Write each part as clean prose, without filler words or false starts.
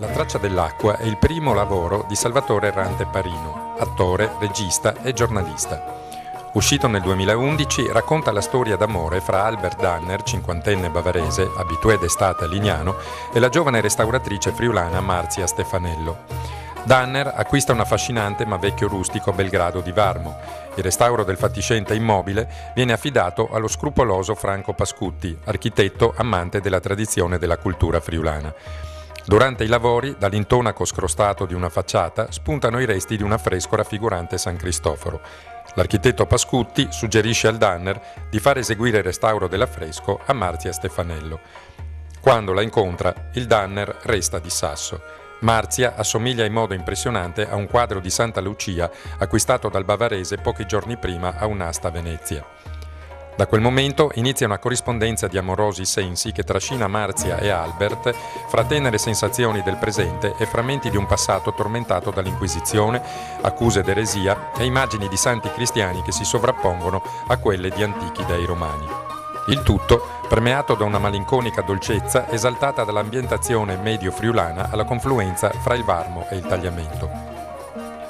La traccia dell'acqua è il primo lavoro di Salvatore Errante Parino, attore, regista e giornalista. Uscito nel 2011, racconta la storia d'amore fra Albert Danner, cinquantenne bavarese, abitué d'estate a Lignano, e la giovane restauratrice friulana Marzia Stefanello. Danner acquista un affascinante ma vecchio rustico a Belgrado di Varmo. Il restauro del fatiscente immobile viene affidato allo scrupoloso Franco Pascutti, architetto amante della tradizione e della cultura friulana. Durante i lavori, dall'intonaco scrostato di una facciata, spuntano i resti di un affresco raffigurante San Cristoforo. L'architetto Pascutti suggerisce al Danner di far eseguire il restauro dell'affresco a Marzia Stefanello. Quando la incontra, il Danner resta di sasso. Marzia assomiglia in modo impressionante a un quadro di Santa Lucia acquistato dal bavarese pochi giorni prima a un'asta a Venezia. Da quel momento inizia una corrispondenza di amorosi sensi che trascina Marzia e Albert fra tenere sensazioni del presente e frammenti di un passato tormentato dall'Inquisizione, accuse d'eresia e immagini di santi cristiani che si sovrappongono a quelle di antichi dei romani. Il tutto permeato da una malinconica dolcezza esaltata dall'ambientazione medio-friulana alla confluenza fra il Varmo e il Tagliamento.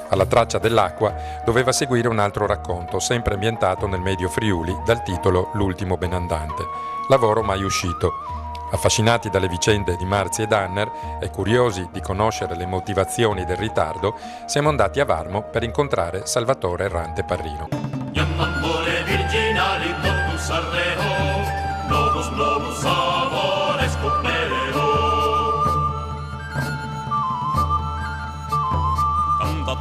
Alla traccia dell'acqua doveva seguire un altro racconto, sempre ambientato nel Medio Friuli, dal titolo L'ultimo benandante, lavoro mai uscito. Affascinati dalle vicende di Marzia e Danner e curiosi di conoscere le motivazioni del ritardo, siamo andati a Varmo per incontrare Salvatore Errante Parino.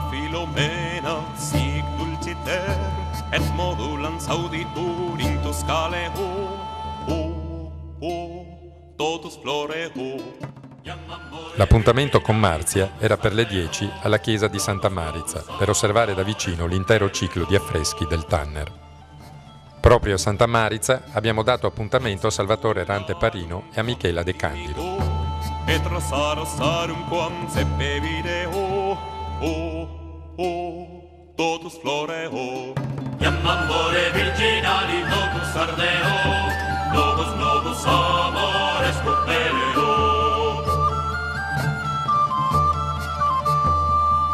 Filomena, sic dulciter, et modulans auditur in tu scale totus flore L'appuntamento con Marzia era per le 10 alla chiesa di Santa Marizza per osservare da vicino l'intero ciclo di affreschi del Tanner. Proprio a Santa Marizza abbiamo dato appuntamento a Salvatore Errante Parino e a Michela De Candido. Totus floreo Iam amore virginali totus ardeo Novus novus amores cupeleo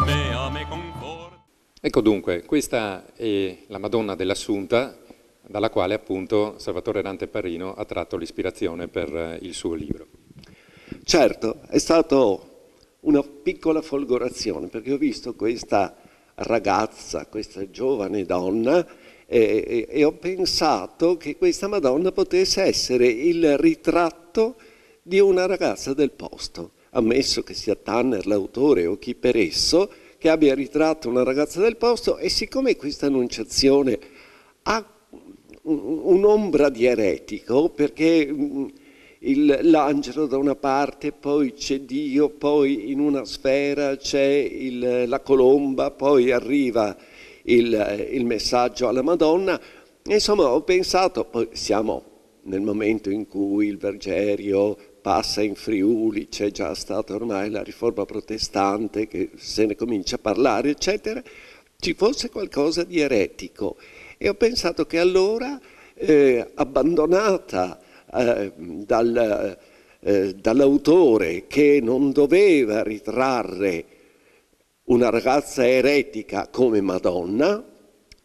Me ame concord. Ecco dunque, questa è la Madonna dell'Assunta, dalla quale appunto Salvatore Errante Parino ha tratto l'ispirazione per il suo libro. Certo, è stato una piccola folgorazione, perché ho visto questa ragazza, questa giovane donna e ho pensato che questa Madonna potesse essere il ritratto di una ragazza del posto, ammesso che sia Tanner l'autore o chi per esso, che abbia ritratto una ragazza del posto, e siccome questa annunciazione ha un'ombra di eretico, perché l'angelo da una parte, poi c'è Dio, poi in una sfera c'è la colomba, poi arriva il messaggio alla Madonna. Insomma, ho pensato, poi siamo nel momento in cui il Vergerio passa in Friuli, c'è già stata ormai la riforma protestante, che se ne comincia a parlare, eccetera, ci fosse qualcosa di eretico. E ho pensato che allora, abbandonata dall'autore che non doveva ritrarre una ragazza eretica come Madonna,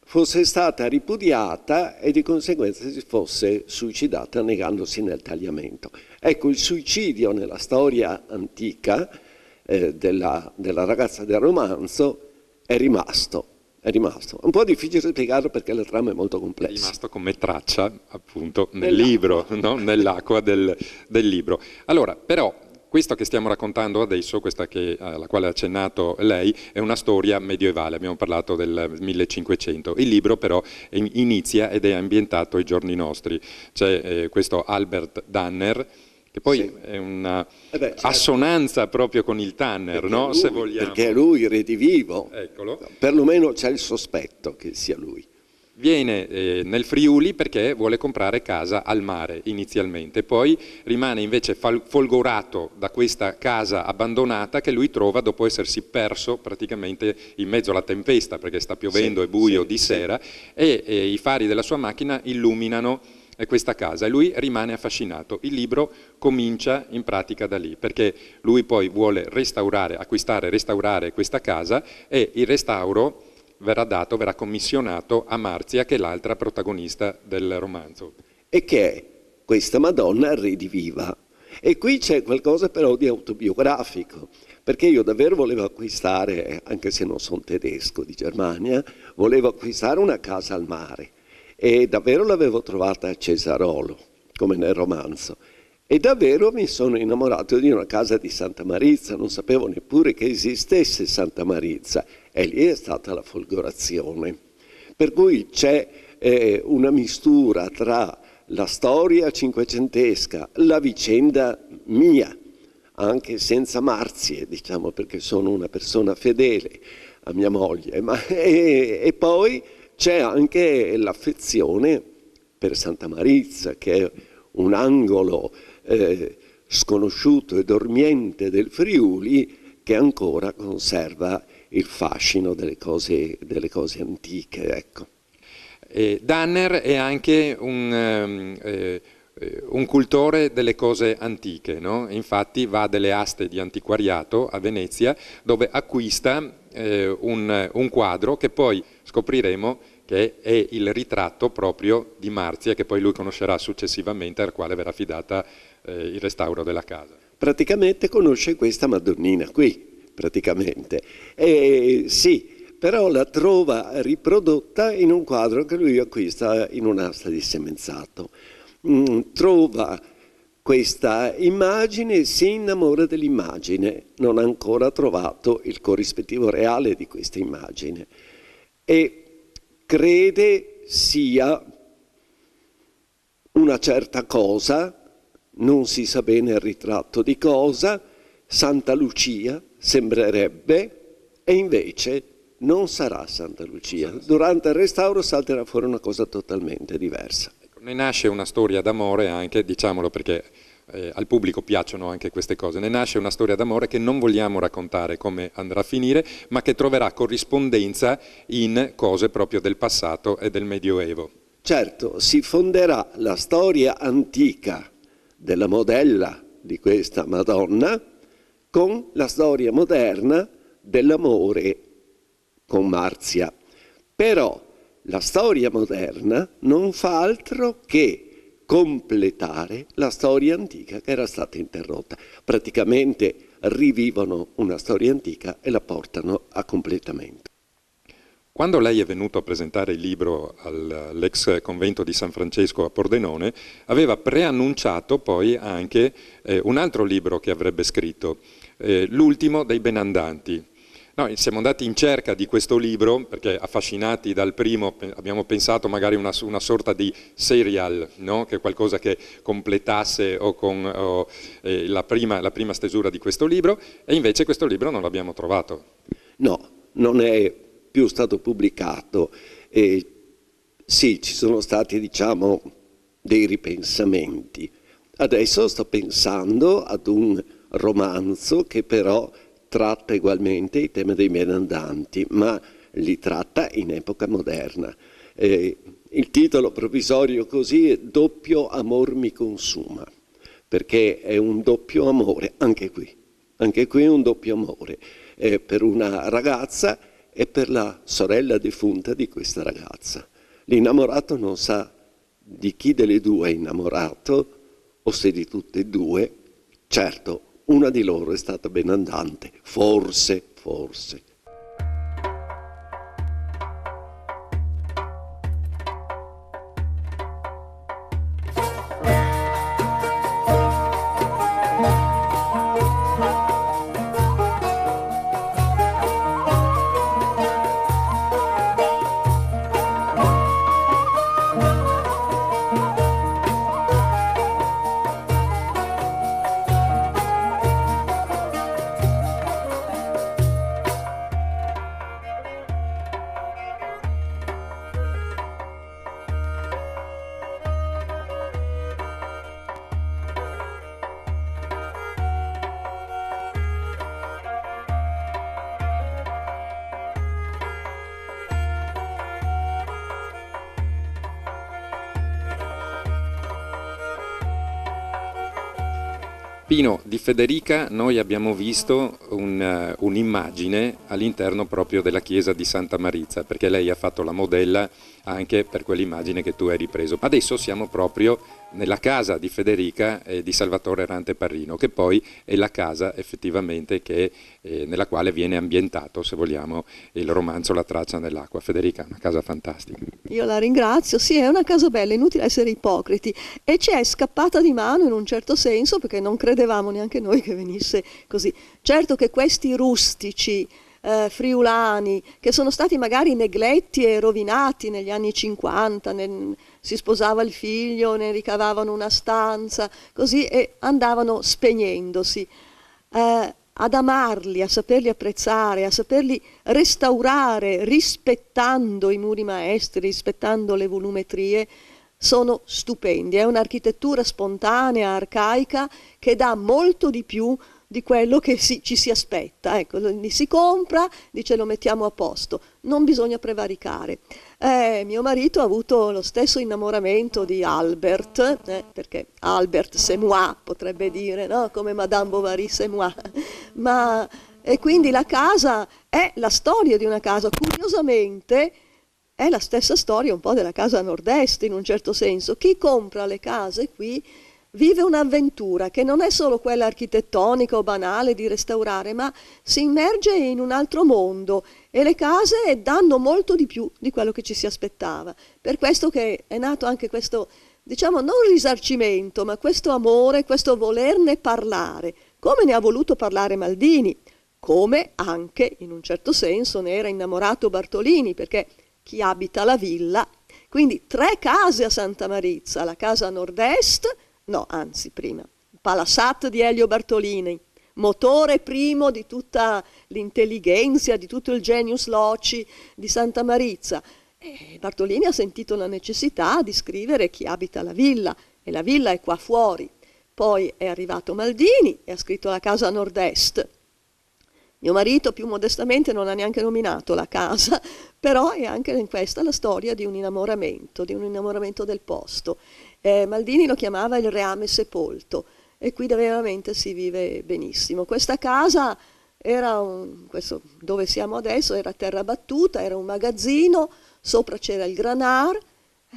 fosse stata ripudiata e di conseguenza si fosse suicidata negandosi nel tagliamento. Ecco, il suicidio nella storia antica della ragazza del romanzo è rimasto. Un po' difficile da spiegarlo perché la trama è molto complessa. È rimasto come traccia, appunto, nel libro, no? Nell'acqua del libro. Allora, però, questo che stiamo raccontando adesso, questa alla quale ha accennato lei, è una storia medievale, abbiamo parlato del 1500. Il libro però inizia ed è ambientato ai giorni nostri. C'è questo Albert Danner, che poi sì, è una assonanza proprio con il Tanner, no? Lui, se vogliamo. Perché è lui redivivo, eccolo. Perlomeno c'è il sospetto che sia lui. Viene nel Friuli perché vuole comprare casa al mare inizialmente, poi rimane invece folgorato da questa casa abbandonata che lui trova dopo essersi perso praticamente in mezzo alla tempesta, perché sta piovendo, è buio di sera, e i fari della sua macchina illuminano è questa casa, e lui rimane affascinato. Il libro comincia in pratica da lì, perché lui poi vuole restaurare questa casa, e il restauro verrà commissionato a Marzia, che è l'altra protagonista del romanzo. E che è questa Madonna rediviva. E qui c'è qualcosa però di autobiografico, perché io davvero volevo acquistare, anche se non sono tedesco di Germania, volevo acquistare una casa al mare, e davvero l'avevo trovata a Cesarolo, come nel romanzo, e davvero mi sono innamorato di una casa di Santa Marizia, non sapevo neppure che esistesse Santa Marizia, e lì è stata la folgorazione. Per cui c'è una mistura tra la storia cinquecentesca, la vicenda mia, anche senza marzie, diciamo, perché sono una persona fedele a mia moglie, e poi c'è anche l'affezione per Santa Marizia, che è un angolo sconosciuto e dormiente del Friuli, che ancora conserva il fascino delle cose antiche, ecco. Danner è anche un cultore delle cose antiche, no? Infatti va a delle aste di antiquariato a Venezia, dove acquista un quadro che poi scopriremo che è il ritratto proprio di Marzia, che poi lui conoscerà successivamente, al quale verrà affidata il restauro della casa. Praticamente conosce questa Madonnina qui, praticamente. Sì, però la trova riprodotta in un quadro che lui acquista in un'asta di Semenzato. Trova questa immagine e si innamora dell'immagine, non ha ancora trovato il corrispettivo reale di questa immagine, e crede sia una certa cosa, non si sa bene il ritratto di cosa, Santa Lucia sembrerebbe, e invece non sarà Santa Lucia. Durante il restauro salterà fuori una cosa totalmente diversa. Ne nasce una storia d'amore anche, diciamolo perché al pubblico piacciono anche queste cose, ne nasce una storia d'amore che non vogliamo raccontare come andrà a finire, ma che troverà corrispondenza in cose proprio del passato e del Medioevo. Certo, si fonderà la storia antica della modella di questa Madonna con la storia moderna dell'amore con Marzia. Però la storia moderna non fa altro che completare la storia antica che era stata interrotta. Praticamente rivivono una storia antica e la portano a completamento. Quando lei è venuto a presentare il libro all'ex convento di San Francesco a Pordenone, aveva preannunciato poi anche un altro libro che avrebbe scritto, l'ultimo dei Benandanti. Noi siamo andati in cerca di questo libro perché, affascinati dal primo, abbiamo pensato magari una sorta di serial, no? Che è qualcosa che completasse la prima stesura di questo libro, e invece questo libro non l'abbiamo trovato. No, non è più stato pubblicato. Sì, ci sono stati, diciamo, dei ripensamenti. Adesso sto pensando ad un romanzo che però tratta ugualmente i temi dei Benandanti, ma li tratta in epoca moderna. Il titolo provvisorio così è Doppio amor mi consuma, perché è un doppio amore, anche qui è un doppio amore, per una ragazza e per la sorella defunta di questa ragazza. L'innamorato non sa di chi delle due è innamorato, o se di tutte e due. Certo, una di loro è stata Benandante, forse. Pino, di Federica noi abbiamo visto un'immagine all'interno proprio della chiesa di Santa Marizza, perché lei ha fatto la modella anche per quell'immagine che tu hai ripreso. Adesso siamo proprio nella casa di Federica e di Salvatore Errante Parrino, che poi è la casa effettivamente nella quale viene ambientato, se vogliamo, il romanzo La traccia nell'acqua. Federica, è una casa fantastica. Io la ringrazio, sì, è una casa bella, inutile essere ipocriti, e ci è scappata di mano in un certo senso, perché non credevamo neanche noi che venisse così. Certo che questi rustici friulani, che sono stati magari negletti e rovinati negli anni 50, si sposava il figlio, ne ricavavano una stanza, così, e andavano spegnendosi. Ad amarli, a saperli apprezzare, a saperli restaurare, rispettando i muri maestri, rispettando le volumetrie, sono stupendi. È un'architettura spontanea, arcaica, che dà molto di più di quello che ci si aspetta. Ecco, li si compra, dice lo mettiamo a posto, non bisogna prevaricare. Mio marito ha avuto lo stesso innamoramento di Albert, perché Albert c'est moi, potrebbe dire, no? Come Madame Bovary c'est moi. E quindi la casa è la storia di una casa, curiosamente è la stessa storia un po' della casa nord-est in un certo senso. Chi compra le case qui vive un'avventura che non è solo quella architettonica o banale di restaurare, ma si immerge in un altro mondo, e le case danno molto di più di quello che ci si aspettava. Per questo che è nato anche questo, diciamo, non risarcimento, ma questo amore, questo volerne parlare, come ne ha voluto parlare Maldini, come anche in un certo senso ne era innamorato Bartolini, perché chi abita la villa, quindi 3 case a Santa Marizza, la casa a nord-est, no, anzi prima, Palassat di Elio Bartolini, motore primo di tutta l'intelligenza, di tutto il genius loci di Santa Marizza. E Bartolini ha sentito la necessità di scrivere Chi abita la villa, e la villa è qua fuori. Poi è arrivato Maldini e ha scritto La casa a nord-est. Mio marito più modestamente non ha neanche nominato la casa, però è anche in questa la storia di un innamoramento del posto. Maldini lo chiamava il reame sepolto, e qui veramente si vive benissimo. Questa casa era questo dove siamo adesso, era terra battuta, era un magazzino, sopra c'era il granar,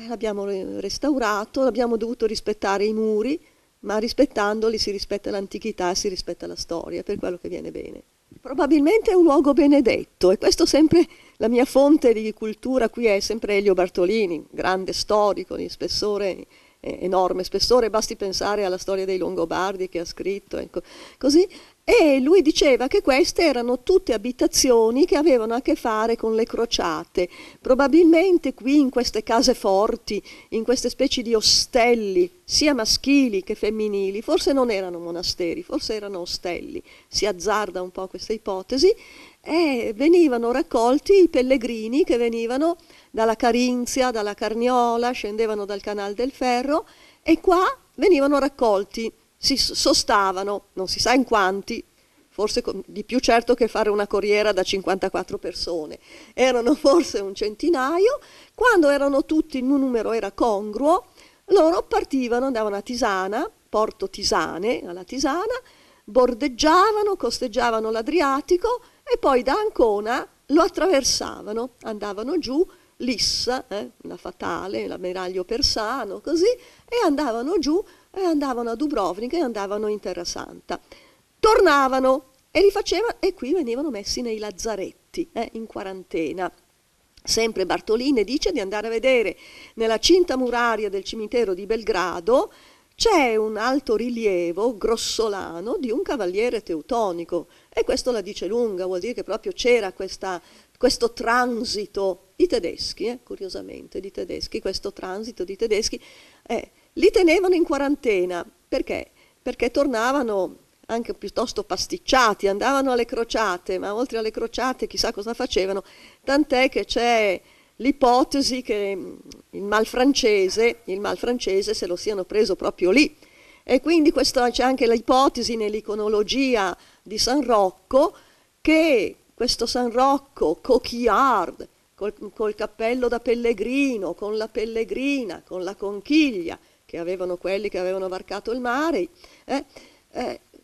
l'abbiamo restaurato, abbiamo dovuto rispettare i muri, ma rispettandoli si rispetta l'antichità, si rispetta la storia, per quello che viene bene. Probabilmente è un luogo benedetto, e questo sempre la mia fonte di cultura qui è sempre Elio Bartolini, grande storico di spessore, enorme spessore, basti pensare alla storia dei Longobardi che ha scritto, ecco, così. E lui diceva che queste erano tutte abitazioni che avevano a che fare con le crociate. Probabilmente qui in queste case forti, in queste specie di ostelli, sia maschili che femminili, forse non erano monasteri, forse erano ostelli, si azzarda un po' questa ipotesi, e venivano raccolti i pellegrini che venivano dalla Carinzia, dalla Carniola, scendevano dal Canal del Ferro, e qua venivano raccolti, si sostavano, non si sa in quanti, forse di più certo che fare una corriera da 54 persone, erano forse un centinaio. Quando erano tutti, il numero era congruo, loro partivano, andavano a Tisana, Porto Tisane, alla Tisana, bordeggiavano, costeggiavano l'Adriatico, e poi da Ancona lo attraversavano, andavano giù, Lissa, la Fatale, l'ammiraglio Persano, così, e andavano giù, e andavano a Dubrovnik, e andavano in Terra Santa. Tornavano e li facevano, e qui venivano messi nei lazzaretti, in quarantena. Sempre Bartolini dice di andare a vedere nella cinta muraria del cimitero di Belgrado, c'è un alto rilievo grossolano di un cavaliere teutonico, e questo la dice lunga, vuol dire che proprio c'era questo transito di tedeschi, curiosamente di tedeschi, questo transito di tedeschi, li tenevano in quarantena. Perché? Perché tornavano anche piuttosto pasticciati, andavano alle crociate, ma oltre alle crociate chissà cosa facevano, tant'è che c'è l'ipotesi che il mal francese se lo siano preso proprio lì. E quindi c'è anche l'ipotesi nell'iconologia di San Rocco che questo San Rocco, coquillard, col cappello da pellegrino, con la pellegrina, con la conchiglia, che avevano quelli che avevano varcato il mare,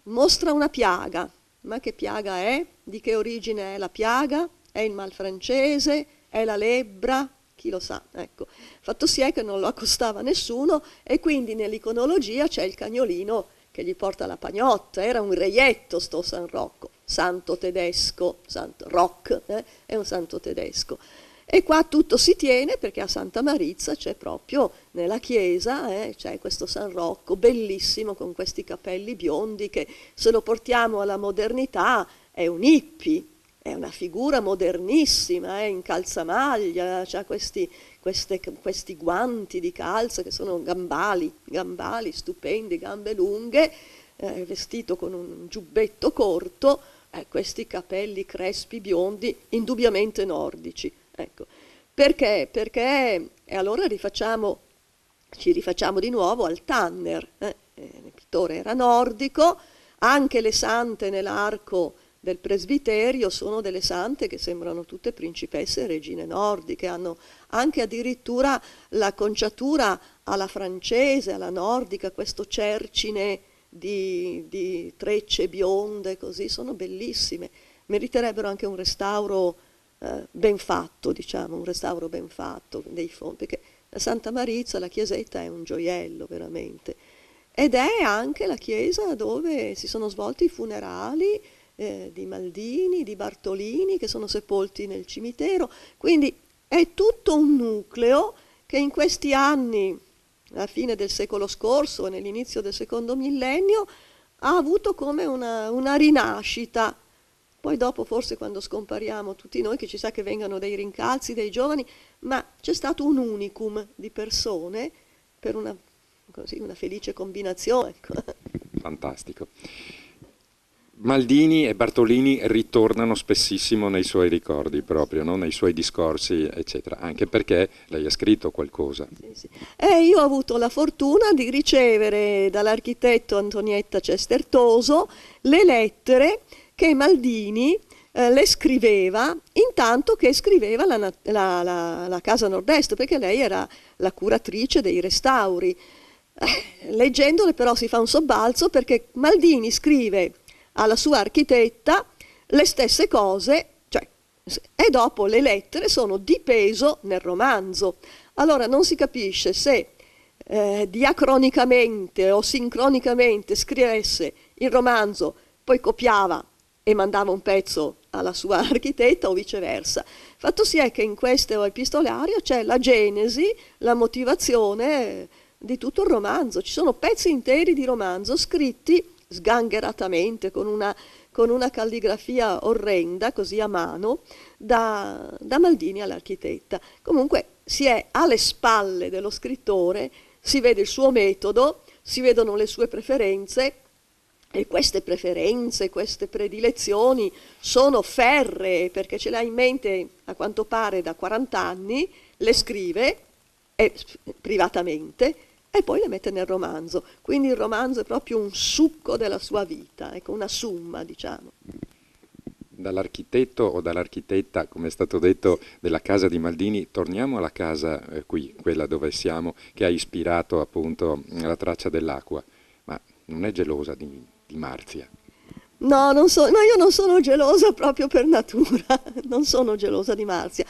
mostra una piaga. Ma che piaga è? Di che origine è la piaga? È il mal francese? È la lebbra? Chi lo sa? Ecco. Fatto sia che non lo accostava nessuno e quindi nell'iconologia c'è il cagnolino che gli porta la pagnotta. Era un reietto sto San Rocco, santo tedesco, santo Rock, è un santo tedesco. E qua tutto si tiene perché a Santa Marizia c'è proprio nella chiesa, c'è questo San Rocco bellissimo con questi capelli biondi che se lo portiamo alla modernità è un hippie, è una figura modernissima, in calzamaglia, ha questi guanti di calza che sono gambali stupendi, gambe lunghe, vestito con un giubbetto corto, questi capelli crespi biondi, indubbiamente nordici. Ecco. Perché? Perché e allora ci rifacciamo di nuovo al Tanner. Il pittore era nordico, anche le sante nell'arco del presbiterio sono delle sante che sembrano tutte principesse e regine nordiche, hanno anche addirittura la conciatura alla francese, alla nordica, questo cercine di trecce bionde, così, sono bellissime, meriterebbero anche un restauro ben fatto, diciamo, un restauro ben fatto dei fondi, perché la Santa Marizia, la chiesetta è un gioiello veramente, ed è anche la chiesa dove si sono svolti i funerali di Maldini, di Bartolini, che sono sepolti nel cimitero, quindi è tutto un nucleo che in questi anni, alla fine del secolo scorso e nell'inizio del secondo millennio, ha avuto come una rinascita. Poi dopo forse quando scompariamo tutti noi, che ci sa che vengano dei rincalzi dei giovani, ma c'è stato un unicum di persone per una felice combinazione. Ecco. Fantastico. Maldini e Bartolini ritornano spessissimo nei suoi ricordi proprio, no? Nei suoi discorsi, eccetera, anche perché lei ha scritto qualcosa. Sì. Io ho avuto la fortuna di ricevere dall'architetto Antonietta Cestertoso le lettere che Maldini le scriveva intanto che scriveva la Casa Nord-Est, perché lei era la curatrice dei restauri. Leggendole però si fa un sobbalzo, perché Maldini scrive alla sua architetta le stesse cose, e dopo le lettere sono di peso nel romanzo. Allora non si capisce se diacronicamente o sincronicamente scrivesse il romanzo, poi copiava e mandava un pezzo alla sua architetta o viceversa. Fatto sia che in questo epistolario c'è la genesi, la motivazione di tutto il romanzo. Ci sono pezzi interi di romanzo scritti sgangheratamente con una calligrafia orrenda, così a mano, da Maldini all'architetta. Comunque si è alle spalle dello scrittore, si vede il suo metodo, si vedono le sue preferenze, e queste preferenze, queste predilezioni sono ferree, perché ce l'ha in mente a quanto pare da 40 anni, le scrive privatamente e poi le mette nel romanzo. Quindi il romanzo è proprio un succo della sua vita, ecco, una summa, diciamo. Dall'architetto o dall'architetta, come è stato detto, della casa di Maldini, torniamo alla casa qui, quella dove siamo, che ha ispirato appunto la traccia dell'acqua, ma non è gelosa di Marzia? No, ma io non sono gelosa proprio per natura, non sono gelosa di Marzia.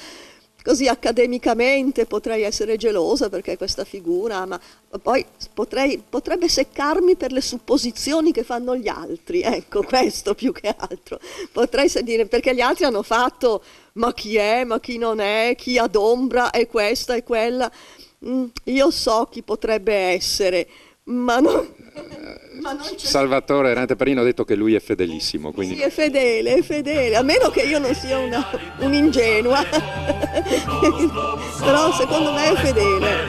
Così accademicamente potrei essere gelosa perché questa figura, ma poi potrebbe seccarmi per le supposizioni che fanno gli altri, ecco, questo più che altro. Potrei sentire, perché gli altri hanno fatto, ma chi è, ma chi non è, chi adombra, è questa, è quella. Io so chi potrebbe essere, ma non c'è. Salvatore Errante Parino ha detto che lui è fedelissimo. Quindi... Sì, è fedele, a meno che io non sia un'ingenua, però secondo me è fedele.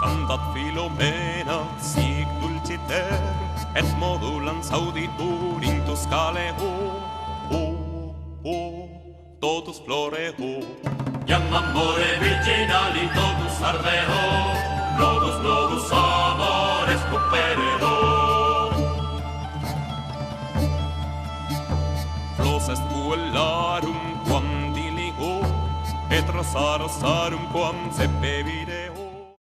Cantat Filomena, sic dulciter, et modulans auditur in tu scale totus flore Iam amore virginali totus ardeo, novus amores cupereo. Flos est puellarum quam diligo, et rosarum quam seppe video.